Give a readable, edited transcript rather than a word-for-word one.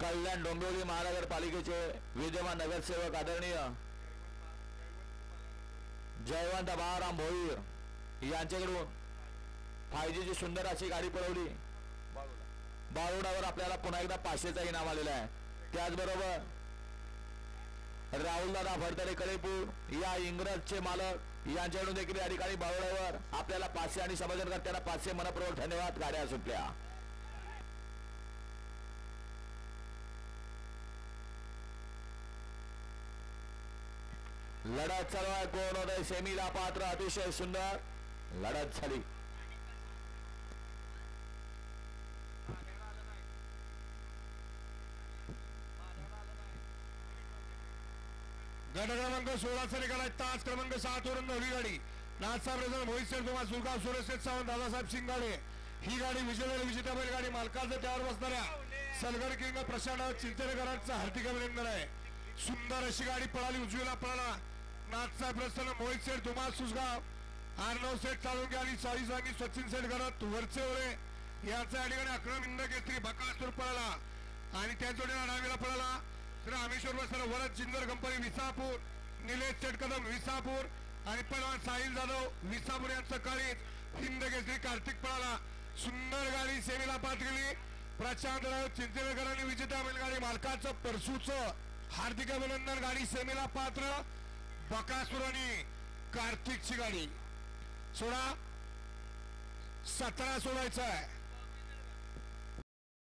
कल्याण डोंबिवली महानगरपालिकेचे विद्यमान नगरसेवक आदरणीय जयवंत बाळाराम भोईर यांच्याकडून 5G ची सुंदर अशी गाडी पळवली। बाळोडावर आपल्याला पुन्हा एकदा 500चा इनाम आलेला आहे। त्याचबरोबर राहुलदादा भरतरे कलेपूर या इंग्रजचे मालक यांच्याकडून देखील या ठिकाणी बाळोडावर आपल्याला 500 आणि समजनकर्त्यांना 500 मनपूर्वक धन्यवाद। गाड्या सुटल्या। लढत चालू आहे। कोण होत सेमीला पात्र? अतिशय सुंदर लढत झाली। गट क्रमांक 16 निघाला तास क्रमांक 7 वरून नवरी गाडी नाथसाहेब रेजन मोहित शेठ तुम्हा सुरगाव सुरेश सावंत दादासाहेब शिंगाडे ही गाडी विजेत्या बैलगाडी मालकाचं त्यावर बसणाऱ्या सलगर किंग प्रशांत चिंचनेकरांचं हार्दिक अभिनंदन आहे। सुंदर अशी गाडी पळाली, उजवीला पळाला नाथसाहेब रस्त्यानं मोहित शेठ तुम्हा सुसगाव आर्नव शेठ चालून आणि साई सांगी सचिन शेठ घरात वरचे ओळे यांचा या ठिकाणी अक्रम केसरी बकासूर पळाला आणि त्या जोडीला डावीला पळाला रामेश्वर बसताना वरद जिंदर कंपनी विसापूर निलेश शेठ कदम विसापूर आणि पहलवान साहिल जाधव विसापूर यांचं काळीच हिंद केसरी कार्तिक पळाला। सुंदर गाडी सेमीला पात गेली। प्रशांत राव चिंचनेकरांनी विजेत्या बैलगाडी मालकाचं परसूचं हार्दिक अभिनंदन। गाडी सेमीला पात्र बकासूर आणि कार्तिकची गाडी 17 सोडायचं आहे।